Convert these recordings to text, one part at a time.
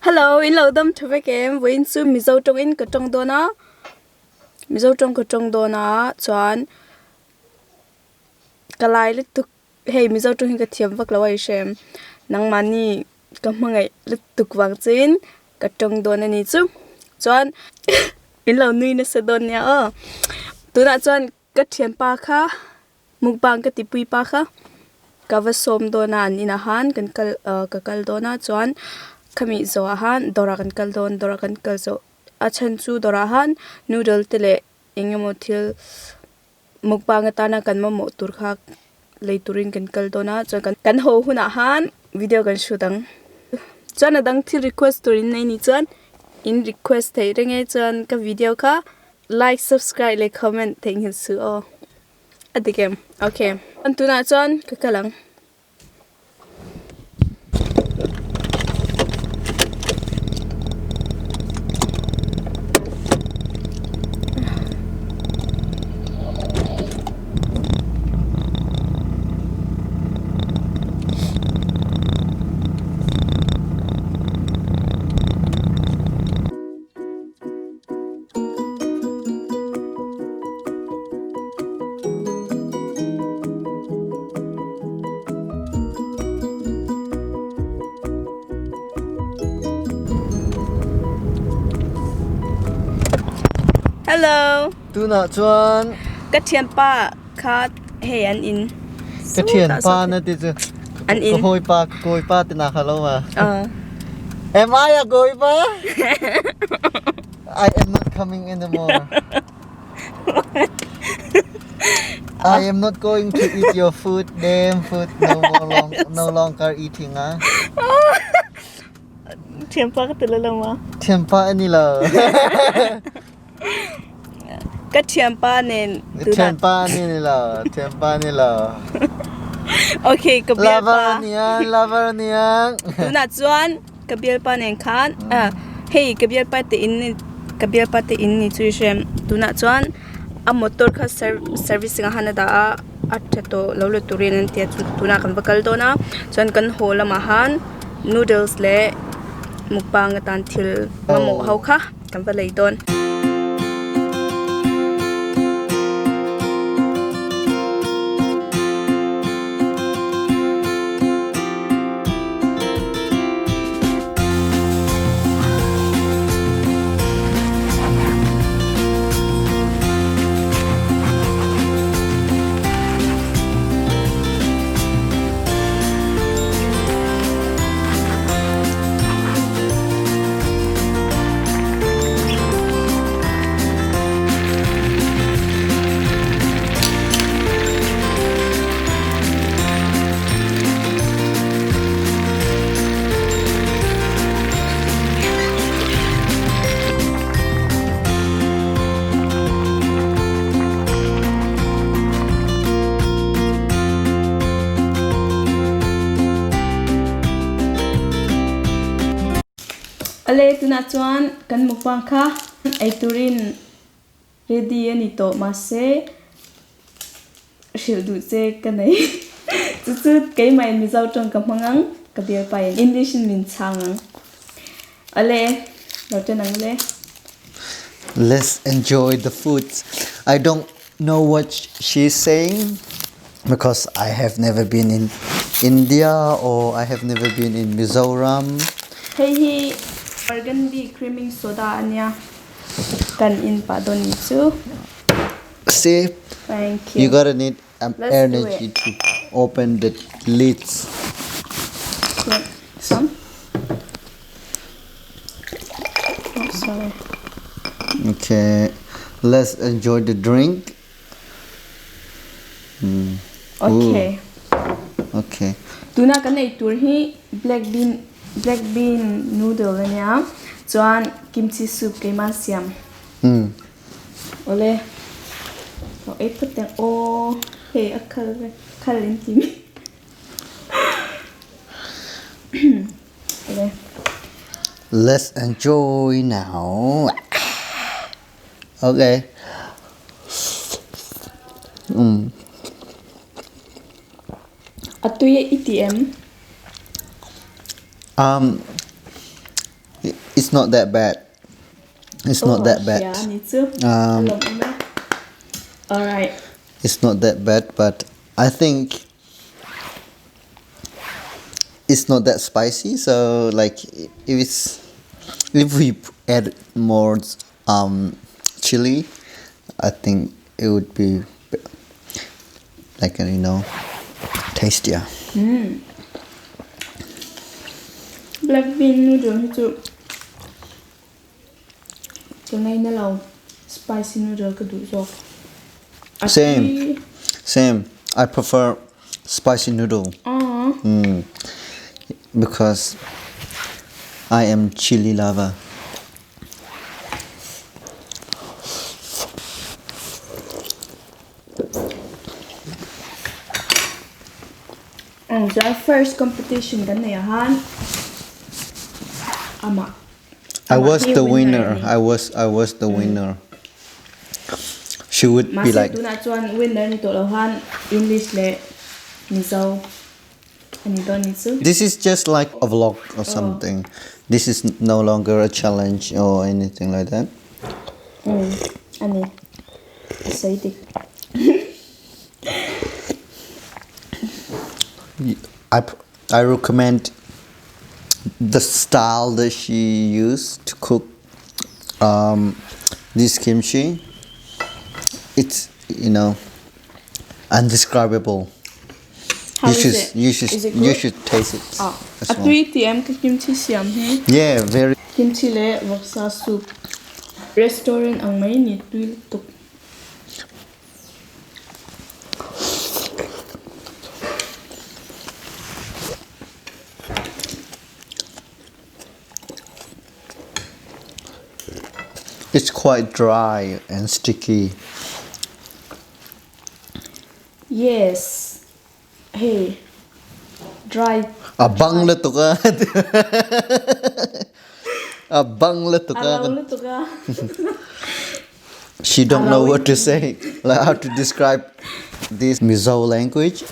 Hello, in lâu đâm thu về game với su Mizo trong in cái trong đó nó Mizo trong cái trong đó nó chọn cái lại lịch tục hey Mizo trong hình cái thiệp vật là vậy xem nang mani cái mga ngày lịch tục vang chín cái trong đó này chứ chọn in lâu nuôi nó sẽ đón nha tôi đã chọn cái thiệp pa kha mukbang cái tipui pa kha cái vật xôm đó na in ahan cái kal đó na chọn kami zo ahan dorakan kaldon dorakan kalzo achan chu dorahan noodle tele engemo thil mukbang atana kan mo tur kha leiturin kan kaldona cha kan ho huna han video kan shutang chana dang thil request turin nei ni chan in request thei renge chan ka video kha like subscribe le comment theng hin su o adikem okay antuna chan ka kalang Hello. Tu nak chuan Cái thiền pa khát hệ ăn in. cái thiền pa na ti chu Ăn in. koi pa ti na khalo ma. Am I a koi pa? I am not coming anymore. I am not going to eat your food. Damn food no longer eating ah. Thiền pa cái từ lâu mà. Thiền pa ani la. Cái thiền pa nên Thiền pa ni la. Okay, cái biel pa. Lover niya. Tu nak chuan cái biel pa nên khan. Hey, cái biel pa te in ni chui xem. Tu nak chuan a motor kha service nga hanada at to lolo turin an tia tu nak kan bakal do na. Chuan kan hola mahan noodles le mukbang atan thil mamo hau kha kan ba lei don. Ale tu na chuan kan mukbang kha ai turin ready ani to ma se shil du che kanai chu kai mai mi zau tong ka mangang ka biar pa in english min chang ale lo te nang le Let's enjoy the food. I don't know what she's saying because I have never been in India or I have never been in Mizoram. Hey burgundy creaming soda anya kan in pa don ni chu. See, Thank you. you gotta need Let's energy to open the lids. Some. Oh, sorry. Okay, let's enjoy the drink. Okay. Okay. Tuna kan nei tur hi black bean noodle ania chuan kimchi soup keima siam ole o e puteng o he akhal in tim ole Let's enjoy now. Okay. atuye ETM it's not that bad. It's not that bad. Yeah, me too. Alright. It's not that bad, but I think it's not that spicy. So like if we add more chili, I think it would be like tastier. Black bean noodle hi chu. Cái này nó là spicy noodle cái đủ rồi. Same. I prefer spicy noodle. Because I am chili lover. So our first competition cái này han. I was the winner. I was the winner. She would be like. Masih tu nak cuan winner ni tu lawan English le Mizo. Ani don itu. This is just like a vlog or something. This is no longer a challenge or anything like that. Ani. Excited. I recommend the style that she used to cook this kimchi. It's undescribable. How is it? You should taste it. As well. Kimchi siam he. Yeah, very. Kimchi le waksa soup. Restaurant ang may ni tuil tuk. It's quite dry and sticky. Yes. Hey. Dry. Abang le tu ka. Abang le tu ka. Alam tu ka. She don't know what to say, like how to describe this Mizo language.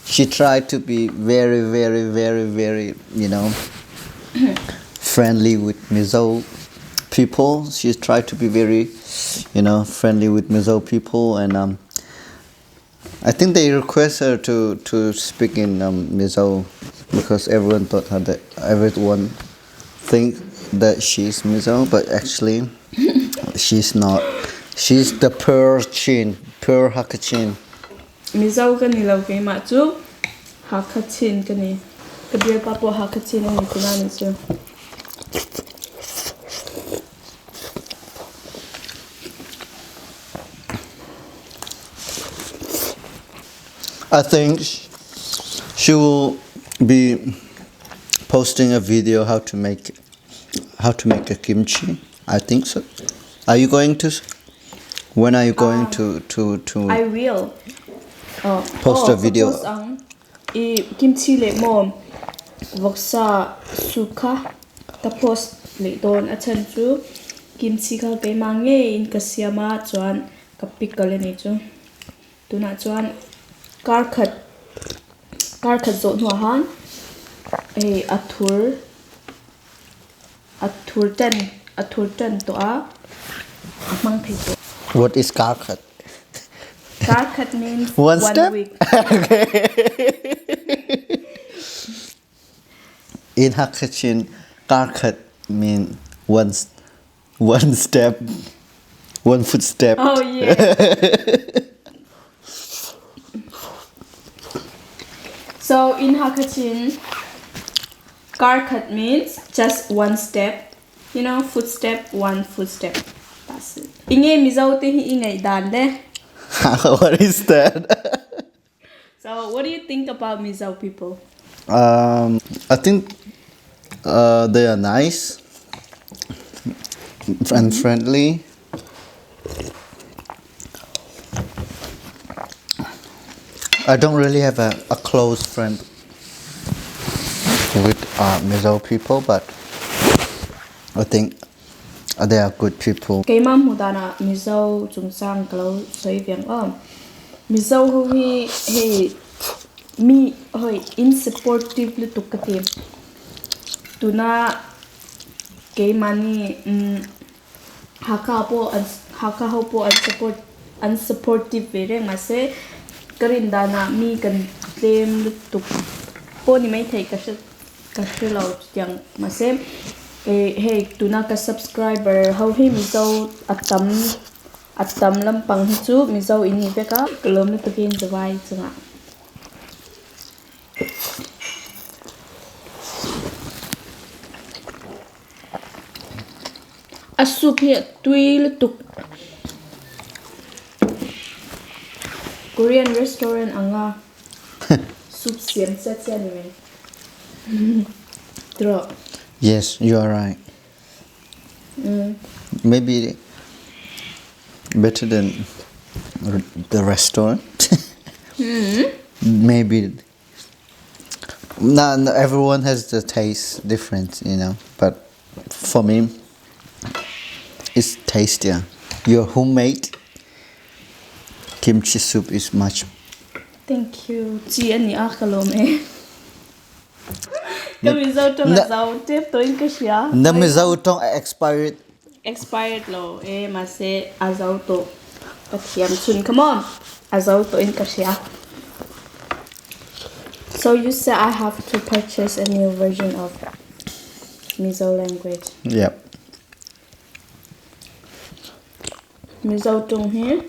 She tried to be very, very, very, very, friendly with Mizo people. She tried to be very, friendly with Mizo people, and I think they request her to speak in Mizo because everyone think that she's Mizo, but actually she's not. She's the pure Hakachin. Mizo ka ni lau kay ma chu. Hakachin ka ni. Kabir pa po Hakachin ang itinan niyo. I think she will be posting a video how to make a kimchi. I think so. Are you going to? When are you going to? I will. Post a video. Post ang kimchi le mom. Waksa suka. Tapos le don achan chu kimchi ka kay mange in kasyama chuan kapikal ni chu. Tuna chuan karkhat zo nuahan athur ten to a amang thito. What is karkhat? Karkhat means one step? week. Okay. In Hakachin, karkhat means one step, 1 footstep. Oh yeah. So in Hakachin, karkhat means just one step, footstep, 1 footstep. That's it. Ingay Mizo te hi ingay dan de. What is that? So what do you think about Mizo people? I think they are nice and friendly. I don't really have a close friend with Mizo people, but I think they are good people. Kay mam hudana Mizo chung kalau soi viang Mizo hui mi insupportive lu tukati. Tuna cái mani haka ho po unsupportive về reng mà sẽ karin dana mi kan claim tuk po ni mai thei ka se lo yang mà sẽ hey tuna ka subscriber how he Mizo atam lampang hi chu Mizo in hi veka kolom na takin zawai chunga asup hi tui tuk Korean restaurant anga soup siam set anyway. Draw. Yes, you are right. Maybe better than the restaurant. Maybe. No, everyone has the taste different, you know. But for me, it's tastier. Your homemade kimchi soup is much. Thank you. Chi ani a kalom e. Ka Mizo tong azau tep to in ka siya. The Mizo tong expired. Expired lo e ma se azau to. Pathiam chun come on. Azau to in ka siya. So you say I have to purchase a new version of Mizo language. Yep. Mizo tong here.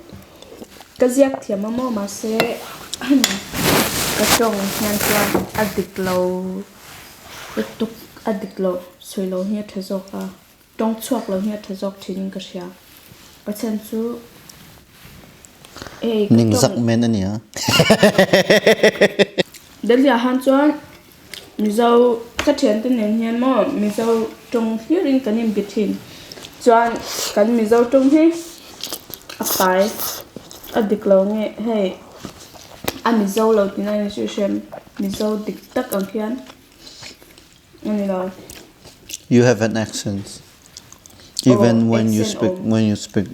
Kaziak thiam mo ma se ka tong hian chuan adik lo tuk adik lo soi lo hi thazok a tong chuak lo hi thazok thinin ka sia pathan chu Ning zak men ania. Delia han chuan Mizo ka thian ten nen hian mo Mizo tong hirin kanin bithin chuan kan Mizo tong hi apai adik lo nge hey a Mizo lo tinai chu shem Mizo dik tak ang hian ani lo You have an accent. Even when you accent speak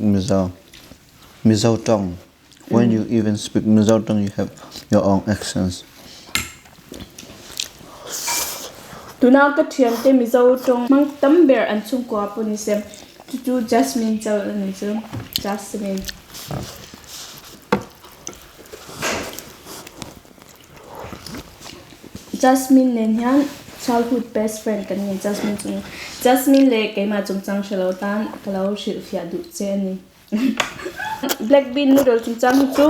Mizo tong. When you even speak Mizo tong, you have your own accents. Tuna ka thian te Mizo tong mang tamber an chung ko apo ni sem tu Jasmine chal ani chu Jasmine Jasmine nen hian childhood best friend kan ni Jasmine le ke ma chung chang shalo tan kalau shil fia du che ni black bean noodle chung chang chu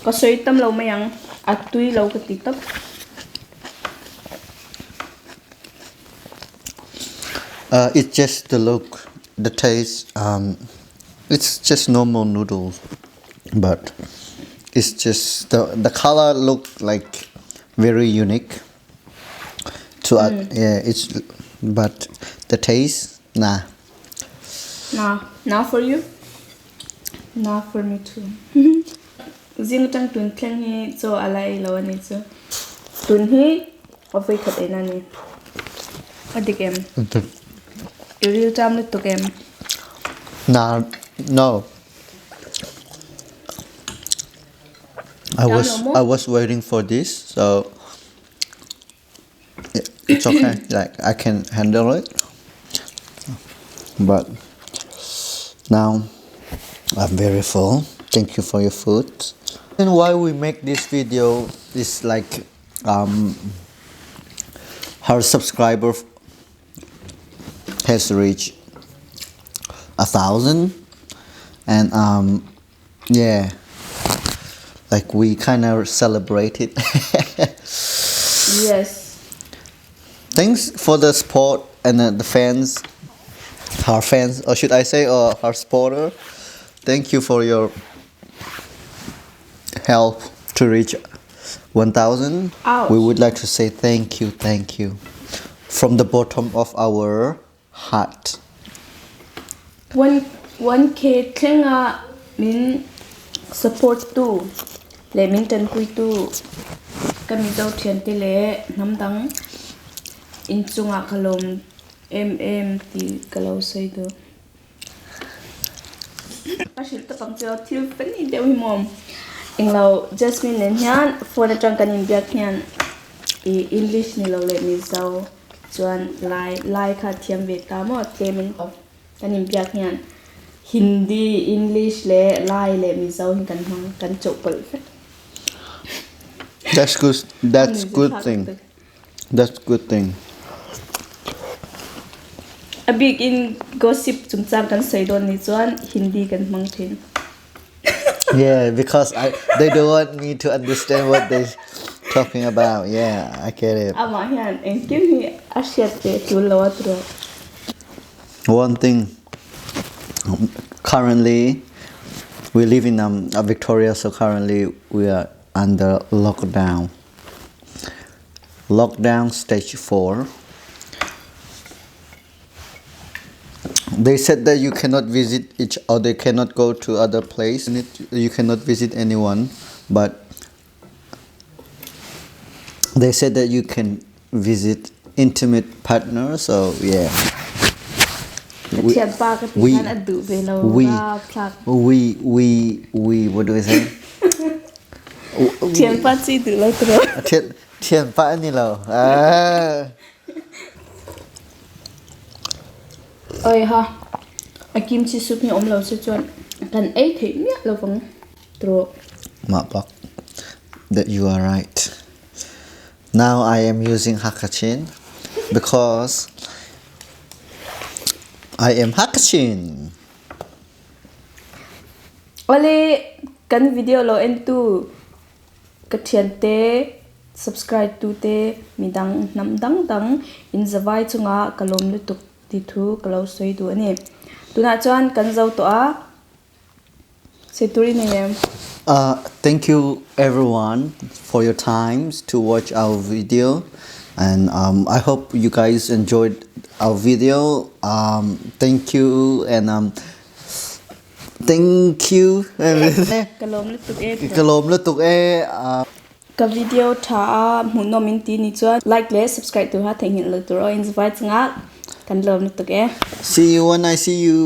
ko soi tam lo mayang atui lo ka ti tap It's just the look, the taste. It's just normal noodles, but it's just the color look like very unique. Yeah, but the taste, nah. Nah for you. Nah for me too. Zing tang tun tlang hi so alai lo ani chu. Tun hi ofai khat ena ni. Adikem. Real time le to game. Nah, no. I was waiting for this, so it's okay. Like I can handle it. But now I'm very full. Thank you for your food. And why we make this video is like her subscriber has reached 1,000, and yeah, like we kind of celebrated. Yes. Thanks for the support and the fans, our fans, or should I say, our supporter. Thank you for your help to reach 1,000. Ouch. We would like to say thank you from the bottom of our heart. 1K tlenga min support tu le min tan pui tu ka Mizo thian te le namdang in chunga khalom ti kalau sei do ka shil ta pang chao thil pani de wi mom inglo Jasmine nen hian phone atang kan in biak hian English ni lo le Mizo chuan lai kha thiam ve ta mo temin of kanin biak hian Hindi English le lai le Mizo hin kan hmang kan chopal fe That's good. That's good thing. That's good thing. a big in gossip chung chang kan saidon ni chuan Hindi kan hmang thin Yeah, because they don't want me to understand what they're talking about. Yeah, I get it. ama hian engkim hi asiat te tu lawa tro One thing. Currently, we live in Victoria, so currently we are under lockdown. Lockdown stage 4. They said that you cannot visit each other, cannot go to other place. You cannot visit anyone, but they said that you can visit intimate partners. So yeah. เทียนปลากะทินั่นอดุเวลาพลัก we what do I say? เทียนปลาจีดุแล้วตรอ เทียนปะนี่เหรอเอ้ยฮะอากิมชิซุปนี่อมเราสิจวนกันเอ้ยถึงเนี่ยเราฟังตรอ Mukbang. That you are right. Now I am using Hakachin because I am Hakachin. อะไรกันวิดีโอเราเอ็นตูกระเทียนเต subscribe ตูเตมีดังน้ำดังอินสบายจุงะกะลมลุตุกติทูกะเราสวยตัวนี่ตัวน่าจวนกันเจ้าตัวเซตุริเนีย Thank you everyone for your times to watch our video, and I hope you guys enjoyed our video. Thank you and thank you. กะลมลุตุกเอ Kalom lutuk กับวิดีโอท้าหมุนนอมินตีนี่จวน like และ subscribe ตัวฮะถึงเห็นเลยตัวอินสบายจุงะกันเริ่มลุตุกเอ See you when I see you.